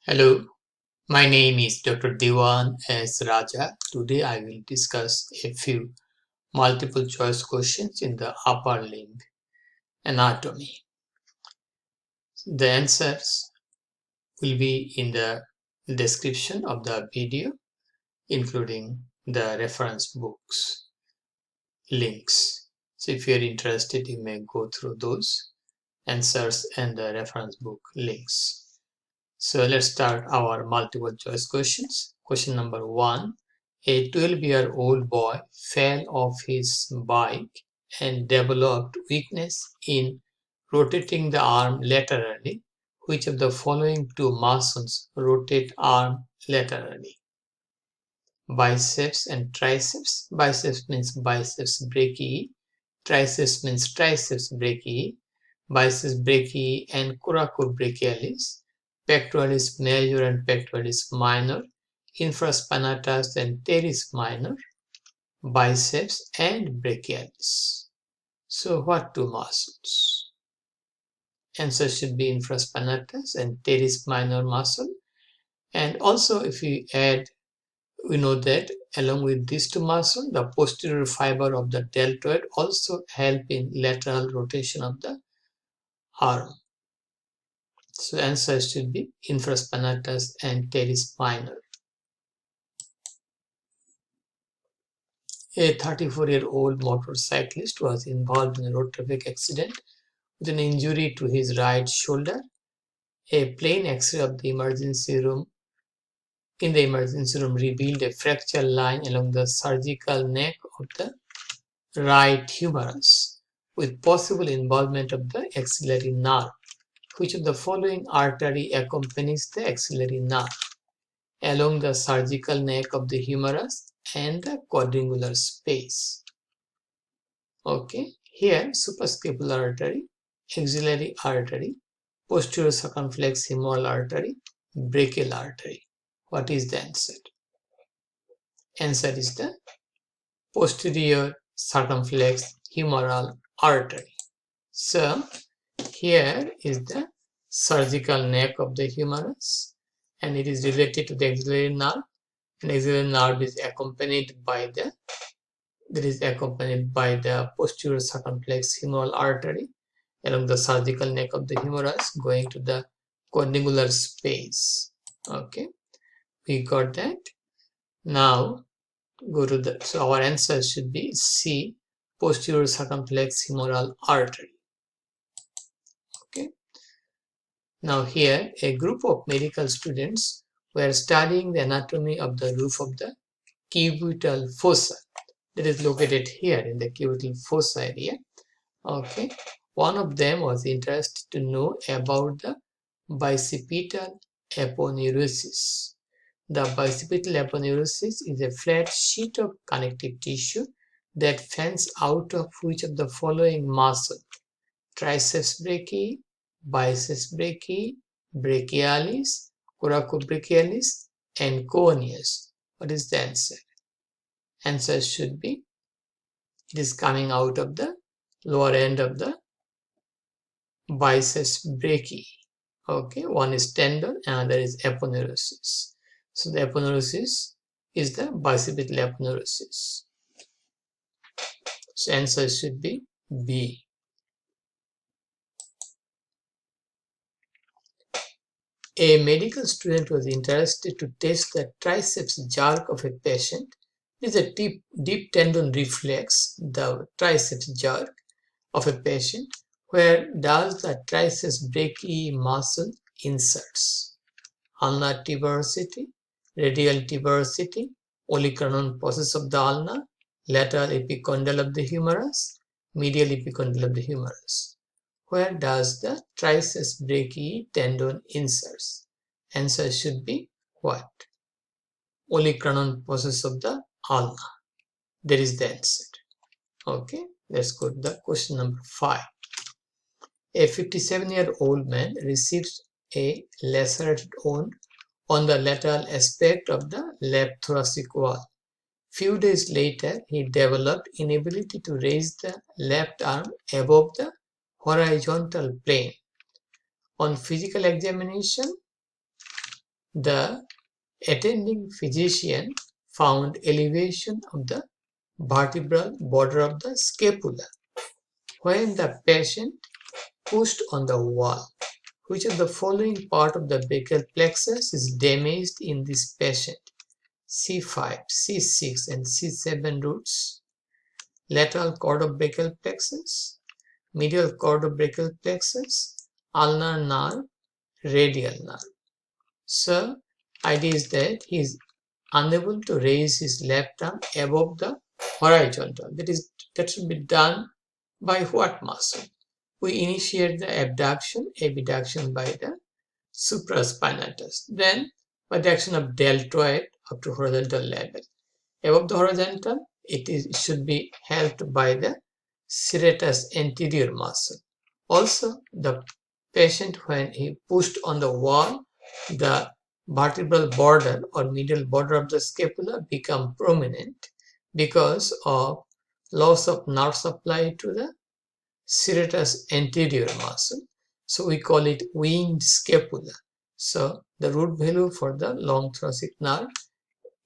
Hello, my name is Dr. Dewan S. Raja. Today I will discuss a few multiple choice questions in the upper limb anatomy. The answers will be in the description of the video, including the reference books links. So if you are interested, you may go through those answers and the reference book links. So let's start our multiple choice questions. Question number 1. A 12-year-old boy fell off his bike and developed weakness in rotating the arm laterally. Which of the following two muscles rotate arm laterally? Biceps and triceps. Biceps means biceps brachii. Triceps means triceps brachii. Biceps brachii and coracobrachialis. Pectoralis major and pectoralis minor. Infraspinatus and teres minor. Biceps and brachialis. So what two muscles? Answer should be infraspinatus and teres minor muscle. And also if we add, we know that along with these two muscles, the posterior fiber of the deltoid also help in lateral rotation of the arm. So answer should be infraspinatus and teres minor. A 34-year-old motorcyclist was involved in a road traffic accident with an injury to his right shoulder. A plain X-ray of the emergency room revealed a fracture line along the surgical neck of the right humerus with possible involvement of the axillary nerve. Which of the following artery accompanies the axillary nerve? Along the surgical neck of the humerus and the quadrangular space. Okay, here suprascapular artery, axillary artery, posterior circumflex humeral artery, brachial artery. What is the answer? Answer is the posterior circumflex humeral artery. So here is the surgical neck of the humerus and it is related to the axillary nerve, and axillary nerve is accompanied by the posterior circumflex humeral artery along the surgical neck of the humerus going to the quadrangular space. Okay, we got that. Now go to the, so our answer should be C, posterior circumflex humeral artery. Okay, now here a group of medical students were studying the anatomy of the roof of the cubital fossa that is located here in the cubital fossa area. Okay, one of them was interested to know about the bicipital aponeurosis. The bicipital aponeurosis is a flat sheet of connective tissue that fans out of which of the following muscle? Triceps brachii, biceps brachii, brachialis, coracobrachialis, and coeneus. What is the answer? Answer should be, it is coming out of the lower end of the biceps brachii. Okay, one is tendon, another is aponeurosis. So the aponeurosis is the bicipital aponeurosis. So answer should be B. A medical student was interested to test the triceps jerk of a patient. It is a deep tendon reflex, the triceps jerk of a patient. Where does the triceps brachii muscle inserts? Ulnar tuberosity, radial tuberosity, olecranon process of the ulna, lateral epicondyle of the humerus, medial epicondyle of the humerus. Where does the triceps brachii tendon inserts? Answer should be what? Olecranon process of the ulna. That is the answer. Okay, let's go to the question number 5. A 57-year-old man receives a lacerated wound on the lateral aspect of the left thoracic wall. Few days later, he developed inability to raise the left arm above the horizontal plane. On physical examination, the attending physician found elevation of the vertebral border of the scapula. When the patient pushed on the wall, which of the following part of the brachial plexus is damaged in this patient? C5, C6 and C7 roots. Lateral cord of brachial plexus, medial cord of brachial plexus, ulnar nerve, radial nerve. So, idea is that he is unable to raise his left arm above the horizontal. That should be done by what muscle? We initiate the abduction by the supraspinatus. Then, by the action of deltoid up to horizontal level. Above the horizontal, it should be helped by the serratus anterior muscle. Also, the patient, when he pushed on the wall, the vertebral border or medial border of the scapula become prominent because of loss of nerve supply to the serratus anterior muscle. So we call it winged scapula. So the root value for the long thoracic nerve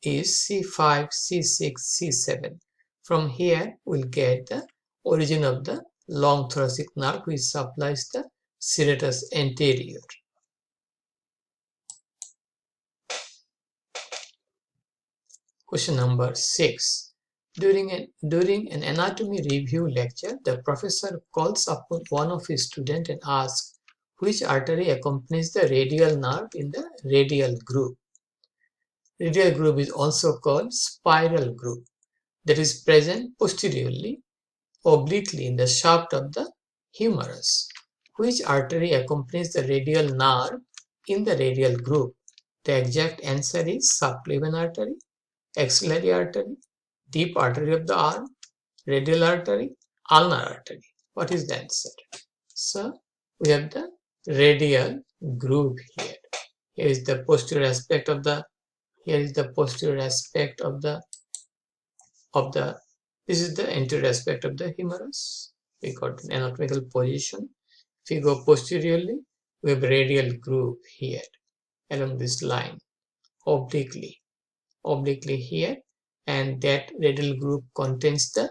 is C5, C6, C7. From here, we'll get the origin of the long thoracic nerve which supplies the serratus anterior. Question number 6. During an anatomy review lecture, the professor calls upon one of his students and asks which artery accompanies the radial nerve in the radial groove. Radial groove is also called spiral groove, that is present posteriorly, obliquely in the shaft of the humerus. Which artery accompanies the radial nerve in the radial groove? The exact answer is subclavian artery, axillary artery, deep artery of the arm, radial artery, ulnar artery. What is the answer? So we have the radial groove here. Here is the posterior aspect of the this is the anterior aspect of the humerus. We got an anatomical position. If we go posteriorly, we have radial groove here along this line, obliquely here, and that radial groove contains the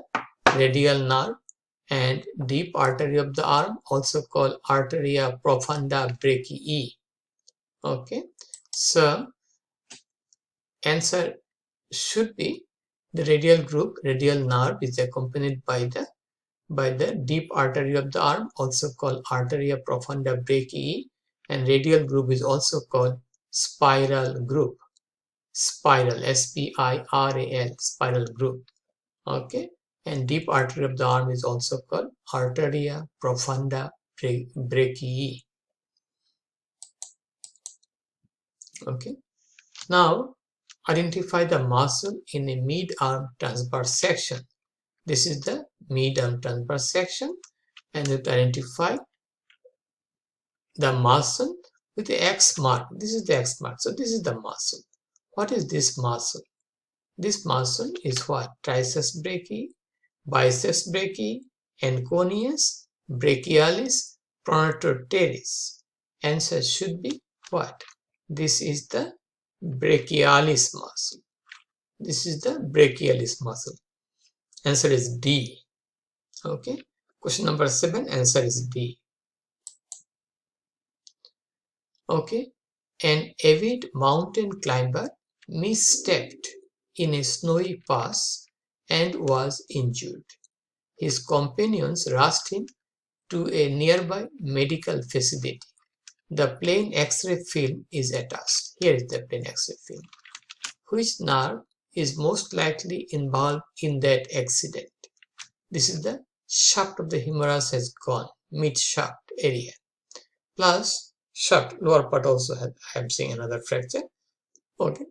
radial nerve and deep artery of the arm, also called arteria profunda brachii. Okay, so answer should be the radial groove. Radial nerve is accompanied by the deep artery of the arm, also called arteria profunda brachii, and radial groove is also called spiral groove. Spiral, S-P-I-R-A-L, spiral groove. Okay, and deep artery of the arm is also called arteria profunda brachii. Okay, now identify the muscle in a mid-arm transverse section. This is the mid-arm transverse section, and you have to identify the muscle with the X mark. This is the X mark. So this is the muscle. What is this muscle? This muscle is what? Triceps brachii, biceps brachii, enconeus, brachialis, pronator teres. Answer should be what? This is the brachialis muscle. This is the brachialis muscle. Answer is D. Okay. Question number 7. Answer is D. Okay. An avid mountain climber misstepped in a snowy pass and was injured. His companions rushed him to a nearby medical facility. The plain X-ray film is attached. Here is the plain X-ray film. Which nerve is most likely involved in that accident? This is the shaft of the humerus has gone, mid-shaft area. Plus, shaft, lower part also I am seeing another fracture. Okay.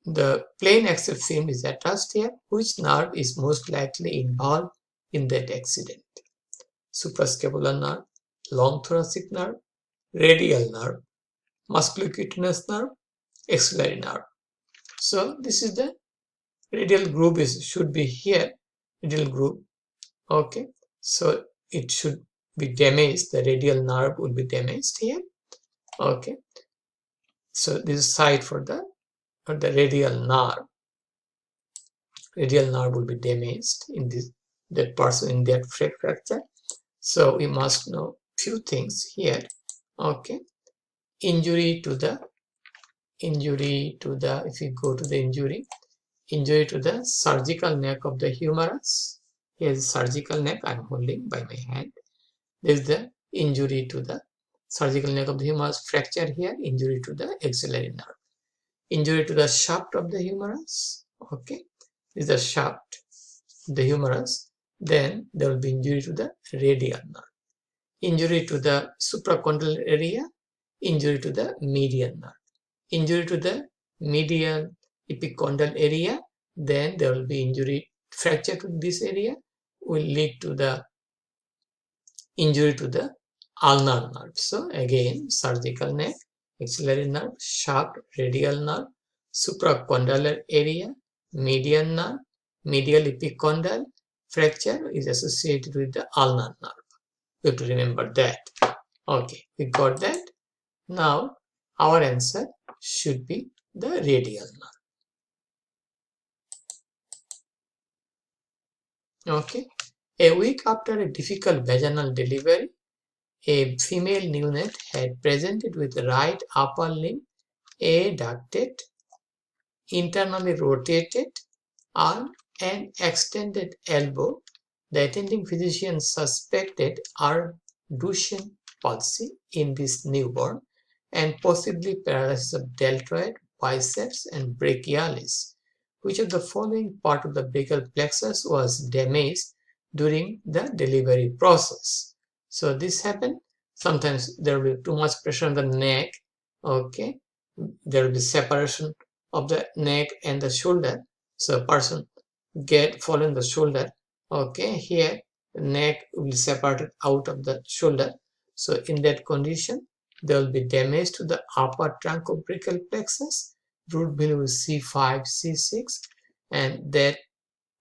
The plain X-ray film is attached here. Which nerve is most likely involved in that accident? Suprascapular nerve, long thoracic nerve, radial nerve, musculocutaneous nerve, axillary nerve. So this is the radial groove should be here. Radial groove. Okay. So it should be damaged. The radial nerve will be damaged here. Okay, so this is site for the radial nerve. Radial nerve will be damaged in this that person in that fracture. So we must know few things here. Okay, injury to the if we go to the injury to the surgical neck of the humerus. Here's surgical neck I'm holding by my hand. This is the injury to the surgical neck of the humerus. Fracture here, injury to the axillary nerve. Injury to the shaft of the humerus. Okay, this is the shaft, the humerus. Then there will be injury to the radial nerve. Injury to the supracondylar area. Injury to the median nerve. Injury to the medial epicondyle area, then there will be injury, fracture to this area will lead to the injury to the ulnar nerve. So again, surgical neck, axillary nerve, shaft, radial nerve, supracondylar area, median nerve, medial epicondyle. Fracture is associated with the ulnar nerve. You have to remember that. Okay, we got that. Now our answer should be the radial nerve. Okay. A week after a difficult vaginal delivery, a female neonate had presented with the right upper limb adducted, internally rotated arm, and extended elbow. The attending physician suspected Duchenne palsy in this newborn and possibly paralysis of deltoid, biceps, and brachialis. Which of the following part of the brachial plexus was damaged during the delivery process? So this happened. Sometimes there will be too much pressure on the neck. Okay, there will be separation of the neck and the shoulder. So a person get fall in the shoulder. Okay, here the neck will be separated out of the shoulder. So in that condition, there will be damage to the upper trunk of brachial plexus, root below C5, C6, and that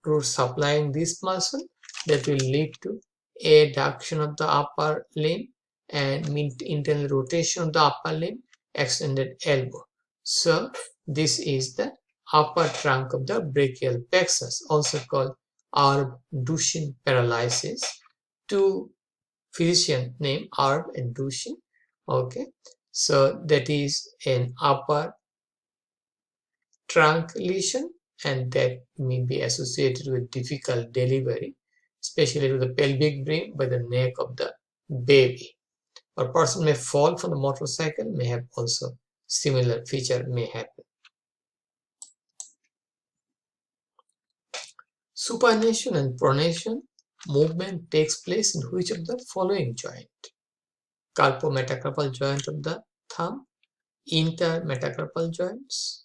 root supplying this muscle that will lead to adduction of the upper limb and internal rotation of the upper limb, extended elbow. So this is the upper trunk of the brachial plexus, also called Duchenne paralysis. Two physician named and Duchenne. Okay, so that is an upper trunk lesion, and that may be associated with difficult delivery, especially to the pelvic ring by the neck of the baby. A person may fall from the motorcycle, may have also similar feature may happen. Supination and pronation movement takes place in which of the following joint? Carpometacarpal joint of the thumb, intermetacarpal joints,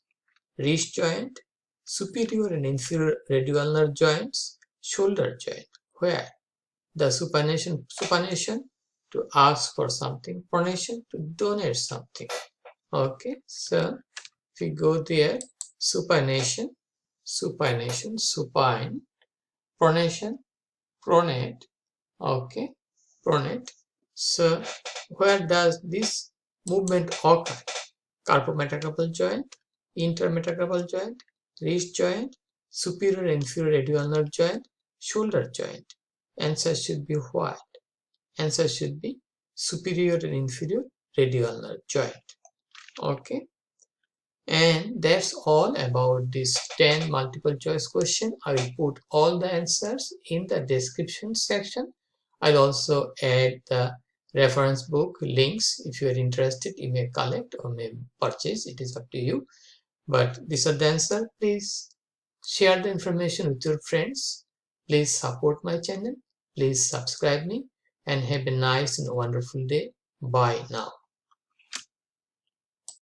wrist joint, superior and inferior radioulnar joints, shoulder joint. Where? The supination to ask for something, pronation to donate something. Okay, so if we go there, supination, supine, pronation, pronate. Okay, pronate. So where does this movement occur? Carpometacarpal joint, intermetacarpal joint, wrist joint, superior and inferior radioulnar joint, shoulder joint. Answer should be what? Answer should be superior and inferior radioulnar joint. Okay, and that's all about this 10 multiple choice question. I will put all the answers in the description section. I'll also add the reference book links. If you are interested, you may collect or may purchase. It is up to you. But these are the answers. Please share the information with your friends. Please support my channel. Please subscribe me and have a nice and wonderful day. Bye now.